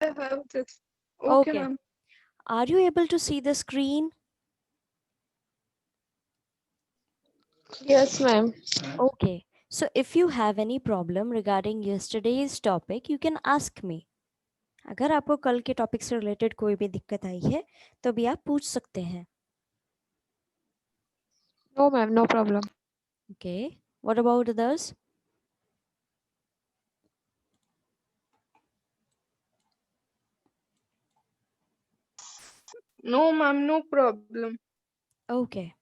I have this. Okay, Okay. ma'am. Are you able to see the screen? Yes, ma'am. Okay. So if you have any problem regarding yesterday's topic, you can ask me. अगर आपको कल के topic से related कोई भी दिक्कत आई है तो भी आप पूछ सकते हैं. No, ma'am, no problem. Okay. What about others? No, ma'am, no problem. Okay.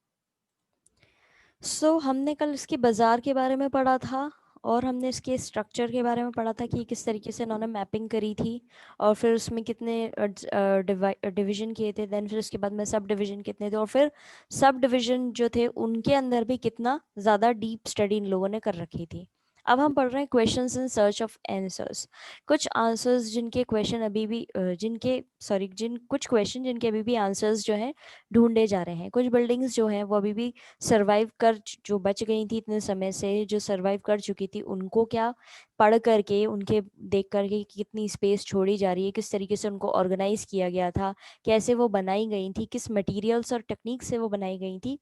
सो हमने कल इसके बाज़ार के बारे में पढ़ा था और हमने इसके स्ट्रक्चर के बारे में पढ़ा था कि किस तरीके से इन्होंने मैपिंग करी थी और फिर उसमें कितने डिवीजन किए थे. देन फिर उसके बाद में सब डिवीजन कितने थे और फिर सब डिवीजन जो थे उनके अंदर भी कितना ज़्यादा डीप स्टडी इन लोगों ने कर रखी थी. अब हम पढ़ रहे हैं questions in search of answers. कुछ आंसर्स जिनके क्वेश्चन अभी भी जिनके सॉरी जिन कुछ क्वेश्चन जिनके अभी भी आंसर्स जो हैं ढूंढे जा रहे हैं. कुछ बिल्डिंग्स जो हैं वो अभी भी सर्वाइव कर जो बच गई थी इतने समय से जो सर्वाइव कर चुकी थी उनको क्या पढ़ करके उनके देख करके कि कितनी स्पेस छोड़ी जा रही है, किस तरीके से उनको ऑर्गेनाइज किया गया था, कैसे वो बनाई गई थी, किस मटेरियल्स और टेक्निक से वो बनाई गई थी,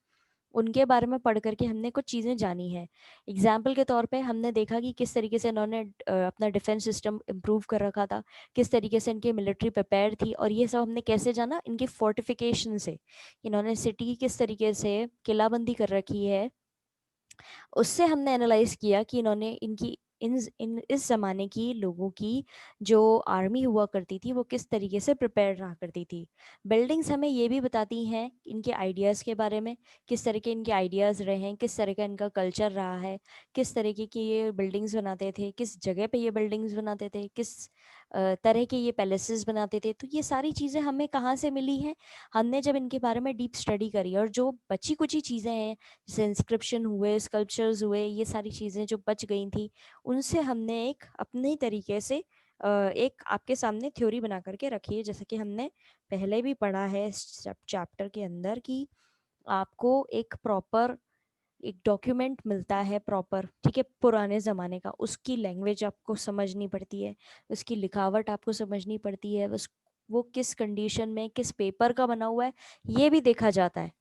उनके बारे में पढ़ करके हमने कुछ चीज़ें जानी है. एग्जाम्पल के तौर पे हमने देखा कि किस तरीके से इन्होंने अपना डिफेंस सिस्टम इम्प्रूव कर रखा था, किस तरीके से इनकी मिलिट्री प्रिपेयर थी और ये सब हमने कैसे जाना इनकी फोर्टिफिकेशन से. इन्होंने सिटी किस तरीके से किलाबंदी कर रखी है उससे हमने एनालाइज किया कि इन्होंने इनकी इन इस ज़माने की लोगों की जो आर्मी हुआ करती थी वो किस तरीके से प्रिपेयर रहा करती थी. बिल्डिंग्स हमें ये भी बताती हैं इनके आइडियाज़ के बारे में, किस तरह के इनके आइडियाज़ रहे हैं, किस तरह का इनका कल्चर रहा है, किस तरीके की ये बिल्डिंग्स बनाते थे, किस जगह पे ये बिल्डिंग्स बनाते थे, किस तरह के ये पैलेसेस बनाते थे. तो ये सारी चीज़ें हमें कहाँ से मिली हैं, हमने जब इनके बारे में डीप स्टडी करी. और जो बची कुची चीज़ें हैं जैसे इंस्क्रिप्शन हुए, स्कल्पचर्स हुए, ये सारी चीज़ें जो बच गई थी उनसे हमने एक अपने तरीके से एक आपके सामने थ्योरी बना करके रखी है. जैसे कि हमने पहले भी पढ़ा है इस चैप्टर के अंदर कि आपको एक प्रॉपर एक डॉक्यूमेंट मिलता है प्रॉपर, ठीक है, पुराने ज़माने का, उसकी लैंग्वेज आपको समझनी पड़ती है, उसकी लिखावट आपको समझनी पड़ती है, उस वो किस कंडीशन में किस पेपर का बना हुआ है ये भी देखा जाता है.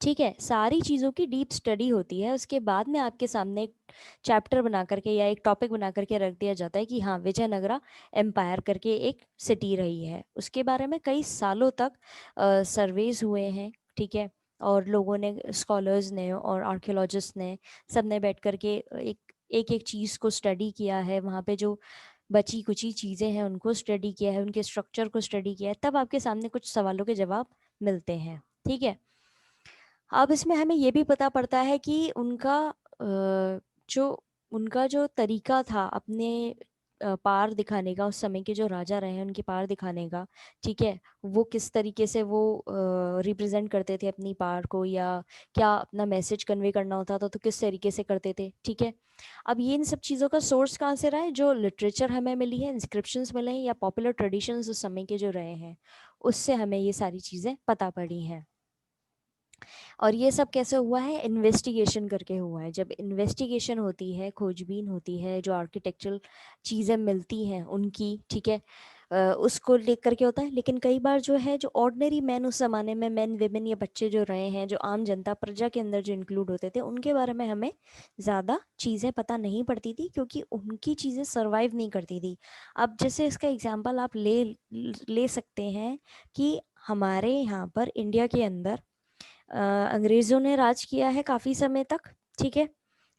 ठीक है, सारी चीज़ों की डीप स्टडी होती है. उसके बाद में आपके सामने एक चैप्टर बना करके या एक टॉपिक बना करके रख दिया जाता है कि हाँ विजयनगरा एम्पायर करके एक सिटी रही है. उसके बारे में कई सालों तक सर्वेज हुए हैं. ठीक है, और लोगों ने स्कॉलर्स ने और आर्कियोलॉजिस्ट ने सब ने बैठ करके एक एक चीज़ को स्टडी किया है. वहाँ पे जो बची कुची चीज़ें हैं उनको स्टडी किया है, उनके स्ट्रक्चर को स्टडी किया है, तब आपके सामने कुछ सवालों के जवाब मिलते हैं. ठीक है, अब इसमें हमें ये भी पता पड़ता है कि जो उनका जो तरीका था अपने पार दिखाने का, उस समय के जो राजा रहे हैं उनके पार दिखाने का, ठीक है, वो किस तरीके से वो रिप्रेजेंट करते थे अपनी पार को, या क्या अपना मैसेज कन्वे करना होता था तो किस तरीके से करते थे. ठीक है, अब ये इन सब चीज़ों का सोर्स कहाँ से रहा है, जो लिटरेचर हमें मिली है, इंस्क्रिप्शंस मिले हैं या पॉपुलर ट्रेडिशंस उस समय के जो रहे हैं उससे हमें ये सारी चीज़ें पता पड़ी हैं. और ये सब कैसे हुआ है, इन्वेस्टिगेशन करके हुआ है. जब इन्वेस्टिगेशन होती है, खोजबीन होती है, जो आर्किटेक्चरल चीज़ें मिलती हैं उनकी, ठीक है, उसको लेकर करके होता है. लेकिन कई बार जो है जो ऑर्डिनरी मैन उस ज़माने में मैन वेमेन या बच्चे जो रहे हैं, जो आम जनता प्रजा के अंदर जो इंक्लूड होते थे, उनके बारे में हमें ज़्यादा चीज़ें पता नहीं पड़ती थी क्योंकि उनकी चीज़ें सर्वाइव नहीं करती थी. अब जैसे इसका एग्जाम्पल आप ले ले सकते हैं कि हमारे यहाँ पर इंडिया के अंदर अंग्रेज़ों ने राज किया है काफ़ी समय तक. ठीक है,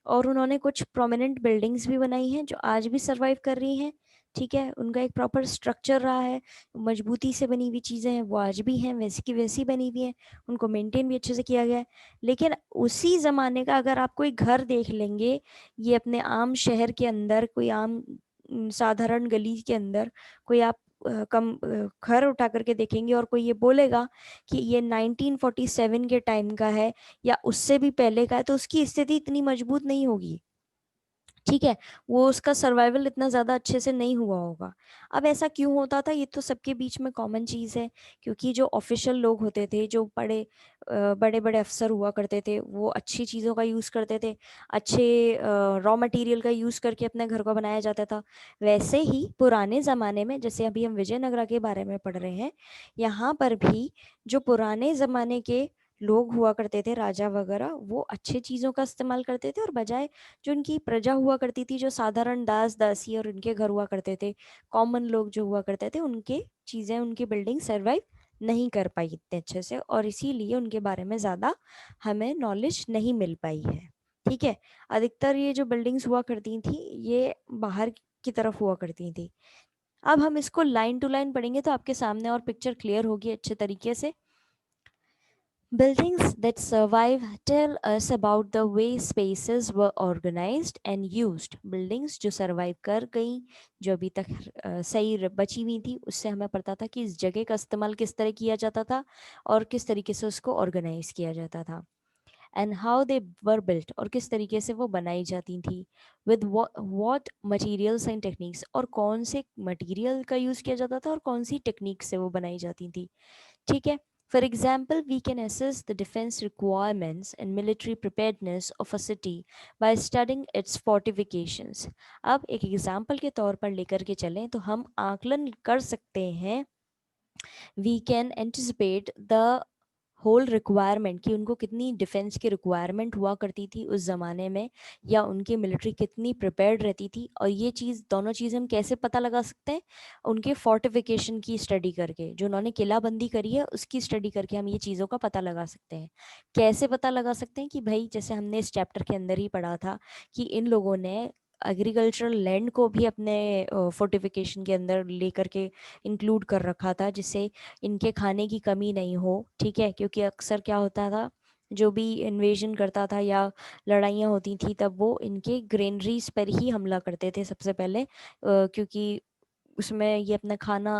और उन्होंने कुछ प्रोमिनेंट बिल्डिंग्स भी बनाई हैं जो आज भी सरवाइव कर रही हैं. ठीक है, उनका एक प्रॉपर स्ट्रक्चर रहा है, मजबूती से बनी हुई चीज़ें हैं वो आज भी हैं, वैसी की वैसी बनी हुई हैं, उनको मेंटेन भी अच्छे से किया गया है. लेकिन उसी ज़माने का अगर आप कोई घर देख लेंगे, ये अपने आम शहर के अंदर कोई आम साधारण गली के अंदर कोई आप घर उठा करके देखेंगे और कोई ये बोलेगा कि ये 1947 के टाइम का है या उससे भी पहले का है, तो उसकी स्थिति इतनी मजबूत नहीं होगी. ठीक है, वो उसका सर्वाइवल इतना ज़्यादा अच्छे से नहीं हुआ होगा। अब ऐसा क्यों होता था, ये तो सबके बीच में कॉमन चीज़ है, क्योंकि जो ऑफिशियल लोग होते थे, जो बड़े बड़े अफसर हुआ करते थे, वो अच्छी चीज़ों का यूज़ करते थे, अच्छे रॉ मटेरियल का यूज़ करके अपने घर को बनाया जाता था। वैसे ही पुराने ज़माने में, जैसे अभी हम विजयनगरा के बारे में पढ़ रहे हैं, यहाँ पर भी जो पुराने ज़माने के लोग हुआ करते थे, राजा वगैरह, वो अच्छे चीज़ों का इस्तेमाल करते थे, और बजाय जो उनकी प्रजा हुआ करती थी, जो साधारण दास दासी और उनके घर हुआ करते थे, कॉमन लोग जो हुआ करते थे, उनके चीज़ें, उनकी बिल्डिंग सर्वाइव नहीं कर पाई इतने अच्छे से, और इसीलिए उनके बारे में ज़्यादा हमें नॉलेज नहीं मिल पाई है। ठीक है, अधिकतर ये जो बिल्डिंग्स हुआ करती थी, ये बाहर की तरफ हुआ करती थी। अब हम इसको लाइन टू लाइन पढ़ेंगे तो आपके सामने और पिक्चर क्लियर होगी अच्छे तरीके से। Buildings that survive tell us about the way spaces were organized and used. Buildings जो survive कर गई, जो अभी तक सही बची हुई थी, उससे हमें पता था कि इस जगह का इस्तेमाल किस तरह किया जाता था और किस तरीके से उसको ऑर्गेनाइज किया जाता था। And how they were built, और किस तरीके से वो बनाई जाती थी, with what materials and techniques, और कौन से मटेरियल का यूज़ किया जाता था और कौन सी टेक्निक से वो बनाई जाती थी। ठीक है, for example, we can assess the defense requirements and military preparedness of a city by studying its fortifications. अब एक एग्जाम्पल के तौर पर लेकर के चलें तो हम आकलन कर सकते हैं, we can anticipate the whole requirement, कि उनको कितनी डिफेंस की रिक्वायरमेंट हुआ करती थी उस ज़माने में, या उनकी मिलिट्री कितनी प्रिपेयर्ड रहती थी। और ये चीज़, दोनों चीज़ हम कैसे पता लगा सकते हैं, उनके फोर्टिफिकेशन की स्टडी करके, जो उन्होंने किलाबंदी करी है उसकी स्टडी करके हम ये चीज़ों का पता लगा सकते हैं। कैसे पता लगा सकते हैं, कि भाई जैसे हमने इस चैप्टर के अंदर ही पढ़ा था कि इन लोगों ने एग्रीकल्चरल लैंड को भी अपने फोर्टिफिकेशन के अंदर लेकर के इंक्लूड कर रखा था, जिससे इनके खाने की कमी नहीं हो। ठीक है, क्योंकि अक्सर क्या होता था, जो भी इन्वेजन करता था या लड़ाइयाँ होती थी, तब वो इनके ग्रेनरीज पर ही हमला करते थे सबसे पहले, क्योंकि उसमें ये अपना खाना,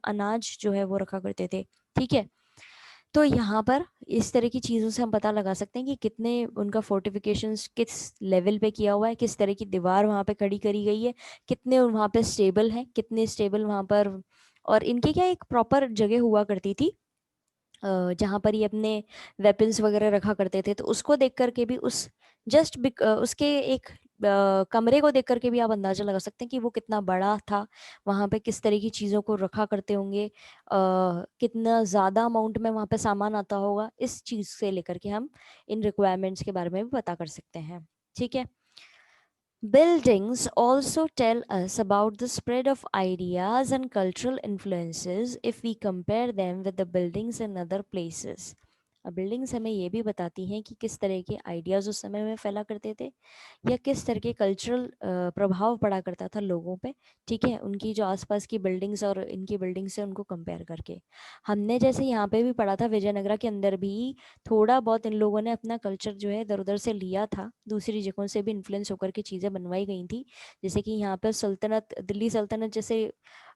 अनाज जो है वो रखा करते थे। ठीक है, तो यहाँ पर इस तरह की चीज़ों से हम पता लगा सकते हैं कि कितने उनका फोर्टिफिकेशंस किस लेवल पे किया हुआ है, किस तरह की दीवार वहाँ पे खड़ी करी गई है, कितने वहाँ पे स्टेबल हैं, कितने स्टेबल वहाँ पर, और इनकी क्या एक प्रॉपर जगह हुआ करती थी जहाँ पर ये अपने वेपन्स वगैरह रखा करते थे। तो उसको देख करके भी, उस जस्ट उसके एक कमरे को देख करके भी आप अंदाजा लगा सकते हैं कि वो कितना बड़ा था, वहाँ पे किस तरह की चीज़ों को रखा करते होंगे, कितना ज़्यादा अमाउंट में वहाँ पे सामान आता होगा। इस चीज़ से लेकर के हम इन रिक्वायरमेंट्स के बारे में भी पता कर सकते हैं। ठीक है, buildings also tell us about the spread of ideas and cultural influences if we compare them with the buildings in other places. अब बिल्डिंग्स हमें ये भी बताती हैं कि किस तरह के आइडियाज़ उस समय में फैला करते थे, या किस तरह के कल्चरल प्रभाव पड़ा करता था लोगों पे। ठीक है, उनकी जो आसपास की बिल्डिंग्स और इनकी बिल्डिंग से उनको कंपेयर करके। हमने जैसे यहाँ पे भी पढ़ा था, विजयनगरा के अंदर भी थोड़ा बहुत इन लोगों ने अपना कल्चर जो है इधर उधर से लिया था, दूसरी जगहों से भी इन्फ्लुएंस होकर के चीज़ें बनवाई गई थी। जैसे कि यहाँ पर सल्तनत, दिल्ली सल्तनत जैसे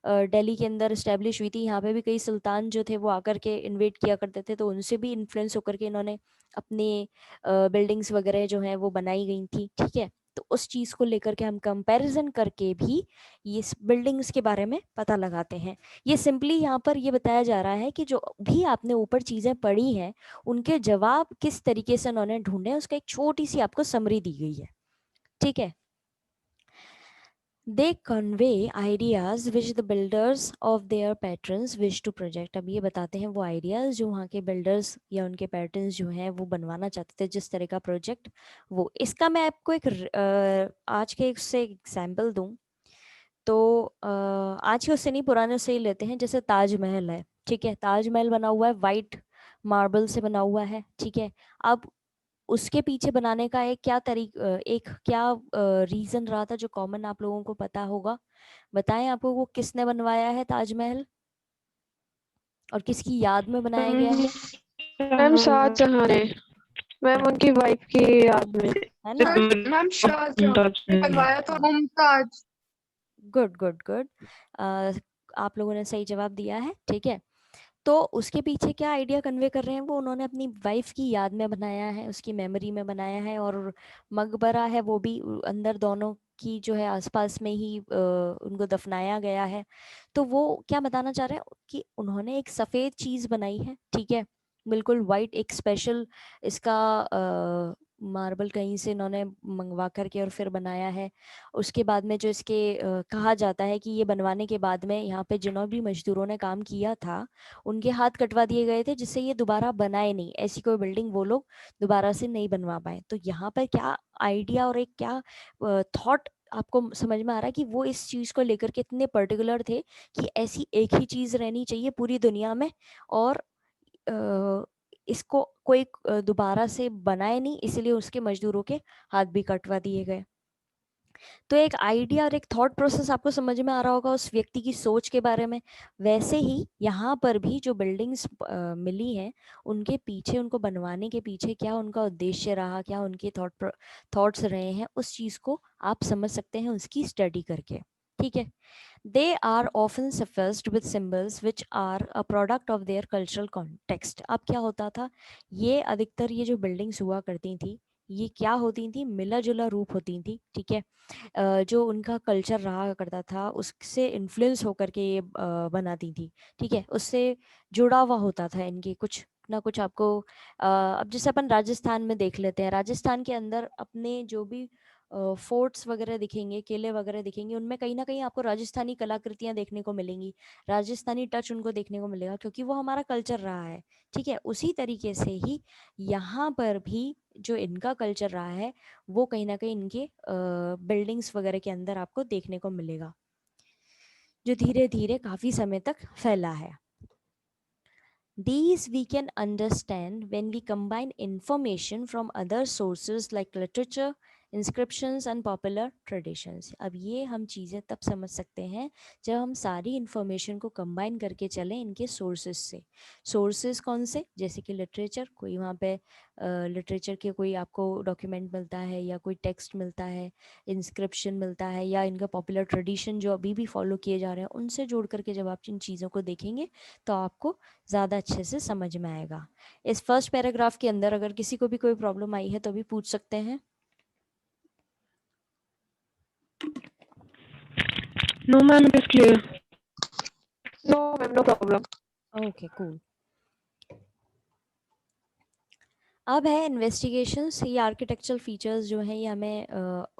दिल्ली के अंदर इस्टेब्लिश हुई थी, यहाँ पे भी कई सुल्तान जो थे वो आकर के इन्वेट किया करते थे, तो उनसे भी इन्फ्लुएंस होकर के इन्होंने अपने बिल्डिंग्स वगैरह जो हैं वो बनाई गई थी। ठीक है, तो उस चीज़ को लेकर के हम कंपैरिजन करके भी ये बिल्डिंग्स के बारे में पता लगाते हैं। ये सिंपली यहाँ पर ये बताया जा रहा है कि जो भी आपने ऊपर चीज़ें पढ़ी हैं, उनके जवाब किस तरीके से उन्होंने ढूंढे, उसका एक छोटी सी आपको समरी दी गई है। ठीक है, they convey ideas which the builders of their patrons wish to project. अब ये बताते हैं वो आइडियाज जो वहाँ के बिल्डर्स या उनके पैटर्न्स जो हैं वो बनवाना चाहते थे, जिस तरह का प्रोजेक्ट वो। इसका मैं आपको एक आज के से एग्जाम्पल दूं तो आज के उससे नहीं, पुराने उससे ही लेते हैं। जैसे ताजमहल है, ठीक है, ताजमहल बना हुआ है वाइट मार्बल से बना हुआ है। ठीक है, अब उसके पीछे बनाने का एक क्या रीजन रहा था जो कॉमन आप लोगों को पता होगा। बताएं आपको वो किसने बनवाया है ताजमहल, और किसकी याद में बनाया गया है मैम शाहजहां ने, मैम उनकी वाइफ की याद में। है ना? मैम शाहजहां ने बनवाया था, मुमताज। गुड गुड गुड, आप लोगों ने सही जवाब दिया है। ठीक है, तो उसके पीछे क्या आइडिया कन्वे कर रहे हैं वो, उन्होंने अपनी वाइफ की याद में बनाया है, उसकी मेमोरी में बनाया है, और मकबरा है वो भी अंदर दोनों की जो है आसपास में ही उनको दफनाया गया है। तो वो क्या बताना चाह रहे हैं कि उन्होंने एक सफेद चीज बनाई है, ठीक है, बिल्कुल वाइट, एक स्पेशल इसका मार्बल कहीं से इन्होंने मंगवा करके और फिर बनाया है। उसके बाद में जो इसके कहा जाता है कि ये बनवाने के बाद में यहाँ पे जिन्होंने भी मजदूरों ने काम किया था उनके हाथ कटवा दिए गए थे, जिससे ये दोबारा बनाए नहीं, ऐसी कोई बिल्डिंग वो लोग दोबारा से नहीं बनवा पाए। तो यहाँ पर क्या आइडिया और एक क्या थॉट आपको समझ में आ रहा है कि वो इस चीज को लेकर के इतने पर्टिकुलर थे कि ऐसी एक ही चीज रहनी चाहिए पूरी दुनिया में, और अ, इसको कोई दोबारा से बनाए नहीं, इसलिए उसके मजदूरों के हाथ भी कटवा दिए गए। तो एक आइडिया और एक थॉट प्रोसेस आपको समझ में आ रहा होगा उस व्यक्ति की सोच के बारे में। वैसे ही यहाँ पर भी जो बिल्डिंग्स मिली हैं उनके पीछे, उनको बनवाने के पीछे क्या उनका उद्देश्य रहा, क्या उनके थॉट्स रहे हैं, उस चीज को आप समझ सकते हैं उसकी स्टडी करके। ठीक है। They are often suffused with symbols which are a product of their cultural context। अब क्या होता था, ये अधिकतर ये जो बिल्डिंग्स हुआ करती थी ये क्या होती थी, मिला जुला रूप होती थी, ठीक है। जो उनका कल्चर रहा करता था उससे इन्फ्लुएंस होकर के ये बनाती थी, ठीक है, उससे जुड़ा हुआ होता था इनके कुछ ना कुछ। आपको अब जैसे अपन राजस्थान में देख लेते हैं, राजस्थान के अंदर अपने जो भी फोर्ट्स वगैरह दिखेंगे, किले वगैरह दिखेंगे, उनमें कहीं ना कहीं आपको राजस्थानी कलाकृतियां देखने को मिलेंगी, राजस्थानी टच उनको देखने को मिलेगा, क्योंकि वो हमारा कल्चर रहा है। ठीक है, उसी तरीके से ही यहाँ पर भी जो इनका कल्चर रहा है वो कहीं ना कहीं इनके बिल्डिंग्स वगैरह के अंदर आपको देखने को मिलेगा, जो धीरे धीरे काफी समय तक फैला है। These we can understand when we combine information from other sources like literature, inscriptions and popular traditions। अब ये हम चीज़ें तब समझ सकते हैं जब हम सारी इंफॉर्मेशन को कंबाइन करके चलें इनके सोर्सेज से। सोर्सेज कौन से, जैसे कि लिटरेचर, कोई वहाँ पे लिटरेचर के कोई आपको डॉक्यूमेंट मिलता है या कोई टेक्स्ट मिलता है, इंस्क्रिप्शन मिलता है, या इनका पॉपुलर ट्रेडिशन जो अभी भी फॉलो किए जा रहे हैं उनसे जोड़ करके जब आप इन चीज़ों को देखेंगे तो आपको ज़्यादा अच्छे से समझ में आएगा। इस फर्स्ट पैराग्राफ के अंदर अगर किसी को भी कोई प्रॉब्लम आई है तो भी पूछ सकते हैं। No, ma'am, it is clear. No, ma'am, no problem. Okay cool. अब है इन्वेस्टिगेशंस। ये आर्किटेक्चरल फीचर्स जो हैं ये हमें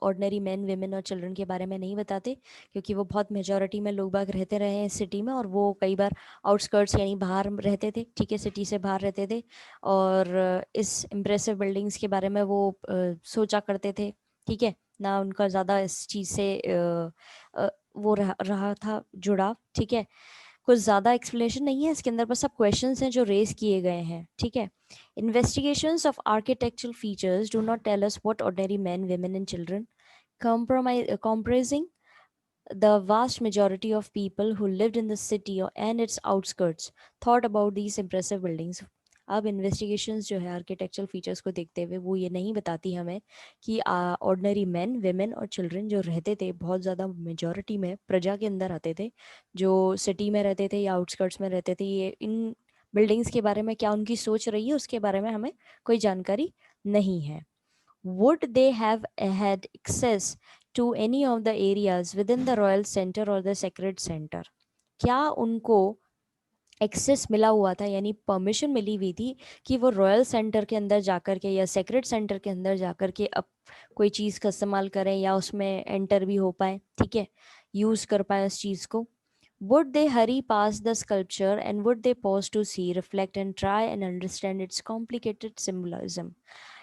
ऑर्डिनरी मैन, वेमेन और चिल्ड्रन के बारे में नहीं बताते, क्योंकि वो बहुत मेजॉरिटी में लोग बाग रहते रहे हैं इस सिटी में, और वो कई बार आउटस्कर्ट्स यानी बाहर रहते थे, ठीक है, सिटी से बाहर रहते थे, और इस इम्प्रेसिव बिल्डिंग्स के बारे में वो सोचा करते थे, ठीक है ना, उनका ज़्यादा इस चीज़ से वो रहा था जुड़ा, ठीक है। कुछ ज़्यादा एक्सप्लेनेशन नहीं है इसके अंदर, बस सब क्वेश्चंस हैं जो रेज किए गए हैं, ठीक है। Investigations of architectural features do not tell us what ordinary men, women, and children, comprising the vast majority of people who lived in the city and its outskirts, thought about these impressive buildings। अब investigations जो है architectural features को देखते हुए वो ये नहीं बताती हमें कि ऑर्डिनरी मैन, वेमेन और चिल्ड्रन जो रहते थे बहुत ज़्यादा मेजॉरिटी में प्रजा के अंदर आते थे, जो सिटी में रहते थे या आउटस्कर्ट्स में रहते थे, ये इन बिल्डिंग्स के बारे में क्या उनकी सोच रही है उसके बारे में हमें कोई जानकारी नहीं है। Would they have had access to any of the areas within the royal center or the sacred center? क्या उनको एक्सेस मिला हुआ था, यानी परमिशन मिली हुई थी कि वो रॉयल सेंटर के अंदर जाकर के या सेक्रेट सेंटर के अंदर जाकर के अब कोई चीज़ का इस्तेमाल करें या उसमें एंटर भी हो पाए, ठीक है, यूज़ कर पाए उस चीज़ को। Would they hurry past the sculpture and would they pause to see, reflect and try and understand its complicated symbolism?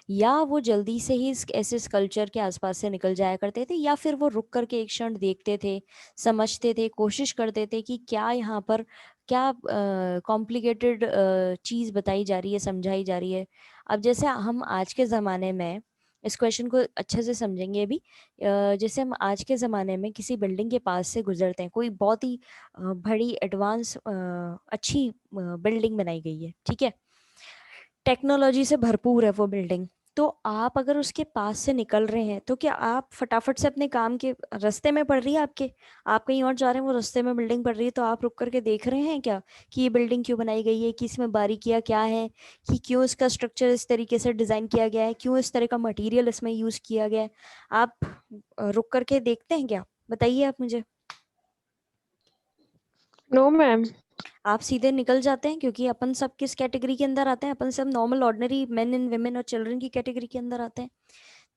या वो जल्दी से ही ऐसे स्कल्पचर के आसपास से निकल जाया करते थे, या फिर वो रुक करके एक क्षण देखते थे, समझते थे, कोशिश करते थे कि क्या यहाँ पर क्या कॉम्प्लिकेटेड चीज़ बताई जा रही है, समझाई जा रही है। अब जैसे हम आज के ज़माने में इस क्वेश्चन को अच्छे से समझेंगे अभी। जैसे हम आज के ज़माने में किसी बिल्डिंग के पास से गुजरते हैं, कोई बहुत ही बड़ी एडवांस अच्छी बिल्डिंग बनाई गई है, ठीक है, टेक्नोलॉजी से भरपूर है वो बिल्डिंग, तो आप अगर उसके पास से निकल रहे हैं तो क्या आप फटाफट से अपने काम के रास्ते में पड़ रही है आपके, आप कहीं और जा रहे हैं, वो रास्ते में बिल्डिंग पड़ रही है, तो आप रुक करके देख रहे हैं क्या कि ये बिल्डिंग क्यों बनाई गई है, कि इसमें बारीकियां क्या है, कि क्यों इसका स्ट्रक्चर इस तरीके से डिजाइन किया गया है, क्यों इस तरह का मटेरियल इसमें यूज किया गया है? आप रुक करके देखते हैं क्या? बताइए आप मुझे। No ma'am. आप सीधे निकल जाते हैं, क्योंकि अपन सब किस कैटेगरी के अंदर आते हैं, अपन सब normal ordinary main and women और चिल्ड्रन की कैटेगरी के अंदर आते हैं।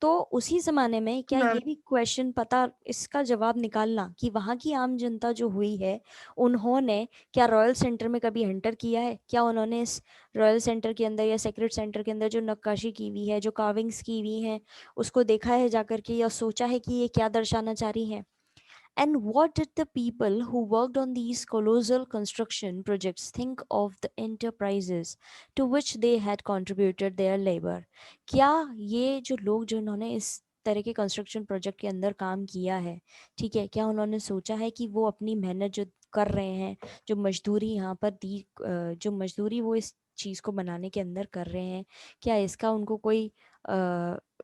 तो उसी जमाने में क्या मैम ये भी क्वेश्चन पता, इसका जवाब निकालना कि वहां की आम जनता जो हुई है, उन्होंने क्या रॉयल सेंटर में कभी एंटर किया है, क्या उन्होंने इस रॉयल सेंटर के अंदर या सेक्रेट सेंटर के अंदर जो नक्काशी की हुई है, जो कार्विंग्स की हुई है, उसको देखा है जाकर के, या सोचा है कि ये क्या दर्शाना चाह रही है? And what did the people who worked on these colossal construction projects think of the enterprises to which they had contributed their labor? क्या ये जो लोग जिन्होंने इस तरह के कंस्ट्रक्शन प्रोजेक्ट के अंदर काम किया है, ठीक है, क्या उन्होंने सोचा है कि वो अपनी मेहनत जो कर रहे हैं, जो मजदूरी यहाँ पर दी, जो मजदूरी वो इस चीज़ को बनाने के अंदर कर रहे हैं, क्या इसका उनको कोई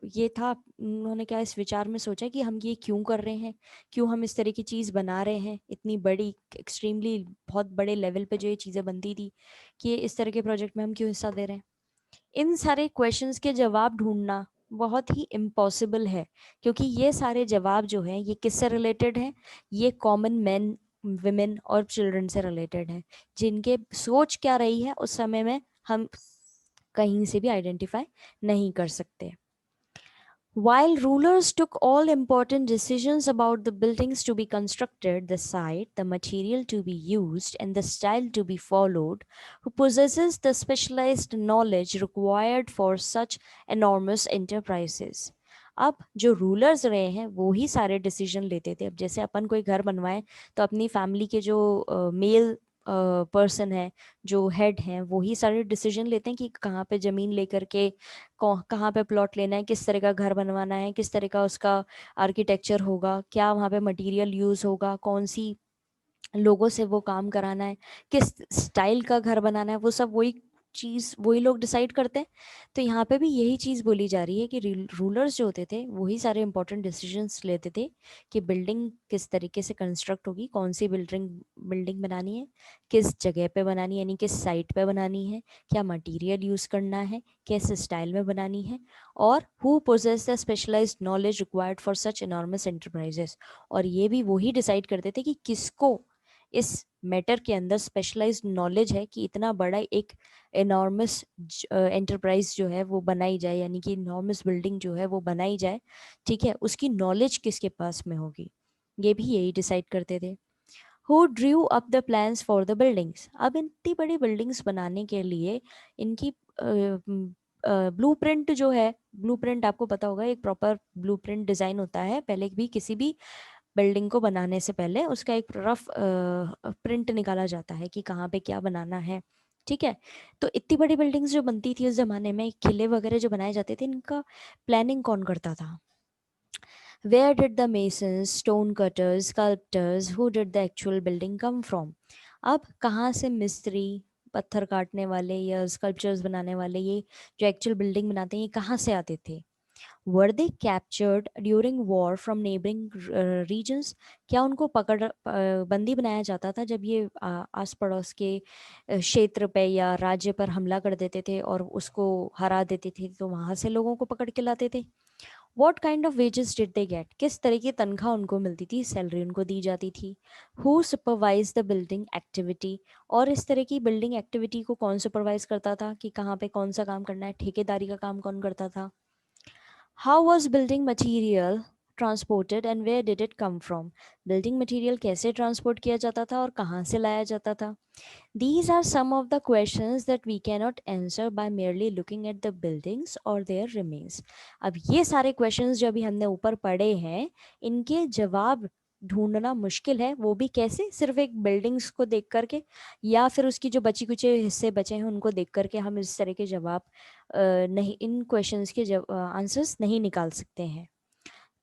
ये था, उन्होंने क्या इस विचार में सोचा कि हम ये क्यों कर रहे हैं, क्यों हम इस तरह की चीज़ बना रहे हैं, इतनी बड़ी, एक्सट्रीमली बहुत बड़े लेवल पे जो ये चीज़ें बनती थी, कि इस तरह के प्रोजेक्ट में हम क्यों हिस्सा दे रहे हैं? इन सारे क्वेश्चंस के जवाब ढूंढना बहुत ही इम्पॉसिबल है, क्योंकि ये सारे जवाब जो हैं ये किससे रिलेटेड हैं? ये कॉमन मैन, विमेन और चिल्ड्रन से रिलेटेड है, जिनके सोच क्या रही है उस समय में हम कहीं से भी आइडेंटिफाई नहीं कर सकते। While rulers took all important decisions about the buildings to be constructed, the site, the material to be used, and the style to be followed, who possesses the specialized knowledge required for such enormous enterprises? अब जो rulers रहे हैं वो ही सारे decision लेते थे। अब जैसे अपन कोई घर बनवाएं तो अपनी फैमिली के जो मेल पर्सन है, जो हेड हैं, वो ही सारे डिसीजन लेते हैं कि कहाँ पे ज़मीन लेकर के कहाँ पे प्लॉट लेना है, किस तरह का घर बनवाना है, किस तरह का उसका आर्किटेक्चर होगा, क्या वहाँ पे मटेरियल यूज़ होगा, कौन सी लोगों से वो काम कराना है, किस स्टाइल का घर बनाना है, वो सब वही चीज़ वही लोग डिसाइड करते हैं। तो यहाँ पे भी यही चीज़ बोली जा रही है कि रूलर्स जो होते थे वही सारे इंपॉर्टेंट डिसीजंस लेते थे कि बिल्डिंग किस तरीके से कंस्ट्रक्ट होगी, कौन सी बिल्डिंग बिल्डिंग बनानी है, किस जगह पे बनानी है, यानी किस साइट पे बनानी है, क्या मटेरियल यूज़ करना है, किस स्टाइल में बनानी है, और who possess the specialised knowledge required for such enormous enterprises. और ये भी वही डिसाइड करते थे कि किसको इस मैटर के अंदर स्पेशलाइज्ड नॉलेज है कि इतना बड़ा एक एनॉर्मस एंटरप्राइज जो है वो बनाई जाए, यानी कि एनॉर्मस बिल्डिंग जो है वो बनाई जाए, ठीक है, उसकी नॉलेज किसके पास में होगी, ये भी यही डिसाइड करते थे। Who Drew up the plans for the buildings? अब इतनी बड़ी बिल्डिंग्स बनाने के लिए इनकी ब्लूप्रिंट जो है, ब्लूप्रिंट आपको पता होगा, एक प्रॉपर ब्लूप्रिंट डिजाइन होता है पहले भी किसी भी बिल्डिंग को बनाने से पहले उसका एक रफ प्रिंट निकाला जाता है कि कहाँ पे क्या बनाना है, ठीक है। तो इतनी बड़ी बिल्डिंग्स जो बनती थी उस जमाने में, किले वगैरह जो बनाए जाते थे, इनका प्लानिंग कौन करता था? Where did the masons, stone cutters, sculptors, who did the actual building come from? अब कहाँ से मिस्त्री, पत्थर काटने वाले या स्कल्पचर्स बनाने वाले, ये जो एक्चुअल बिल्डिंग बनाते हैं, ये कहाँ से आते थे? Were they captured during war from neighboring regions? क्या उनको पकड़ बंदी बनाया जाता था जब ये आस पड़ोस के क्षेत्र पे या राज्य पर हमला कर देते थे और उसको हरा देते थे, तो वहां से लोगों को पकड़ के लाते थे? What kind of wages did they get? किस तरह की तनख्वाह उनको मिलती थी, सैलरी उनको दी जाती थी? Who supervised the building activity? और इस तरह की बिल्डिंग एक्टिविटी को कौन सुपरवाइज करता था कि कहाँ पे कौन सा काम करना है, ठेकेदारी का काम कौन करता था? How was building material transported and where did it come from? Building material कैसे transport किया जाता था और कहाँ से लाया जाता था? These are some of the questions that we cannot answer by merely looking at the buildings or their remains. अब ये सारे questions जो अभी हमने ऊपर पढ़े हैं, इनके जवाब ढूंढना मुश्किल है, वो भी कैसे? सिर्फ एक बिल्डिंग्स को देख करके या फिर उसकी जो बची कुछ हिस्से बचे हैं उनको देख करके हम इस तरह के जवाब नहीं, इन क्वेश्चंस के आंसर्स नहीं निकाल सकते हैं।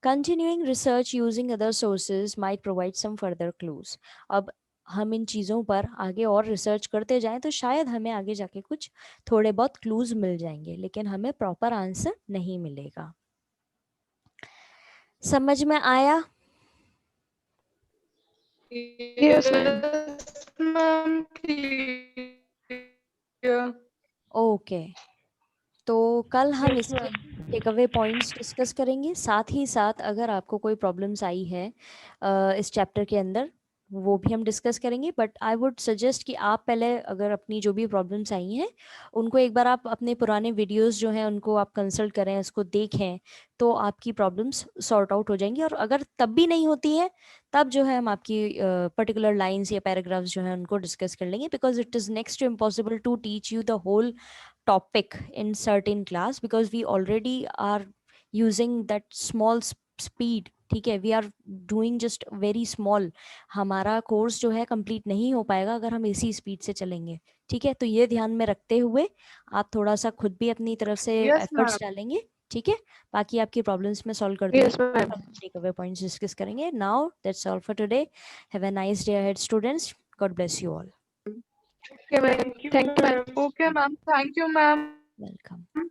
Continuing research using other sources might provide some further clues. अब हम इन चीज़ों पर आगे और रिसर्च करते जाएं तो शायद हमें आगे जाके कुछ थोड़े बहुत क्लूज मिल जाएंगे, लेकिन हमें प्रॉपर आंसर नहीं मिलेगा। समझ में आया? Yes, ma'am. ma'am. Clear. Okay, तो कल हम Yes, इसके ma'am. Take away points discuss करेंगे। साथ ही साथ अगर आपको कोई प्रॉब्लम्स आई है इस चैप्टर के अंदर, वो भी हम डिस्कस करेंगे। बट आई वुड सजेस्ट कि आप पहले अगर अपनी जो भी प्रॉब्लम्स आई हैं उनको एक बार आप अपने पुराने वीडियोस जो हैं उनको आप कंसल्ट करें, उसको देखें, तो आपकी प्रॉब्लम्स सॉर्ट आउट हो जाएंगी। और अगर तब भी नहीं होती है, तब जो है हम आपकी पर्टिकुलर लाइंस या पैराग्राफ्स जो हैं उनको डिस्कस कर लेंगे, because it is next to impossible to teach you the whole topic in certain class because we already are using that small speed। ठीक है, we are doing just very small. हमारा course जो है complete नहीं हो पाएगा अगर हम इसी स्पीड से चलेंगे। ठीक है, तो ये ध्यान में रखते हुए आप थोड़ा सा खुद भी अपनी तरफ से Yes, एफर्ट्स ma'am. डालेंगे। ठीक है, बाकी आपकी प्रॉब्लम्स में सॉल्व कर दूंगी। Yes, ma'am. Take away points discuss करेंगे। Now that's all for today. Have a nice day ahead students. God bless you all. Okay, ma'am. Thank you, Thank you, ma'am. ma'am. Okay, ma'am. Thank you, ma'am. Welcome.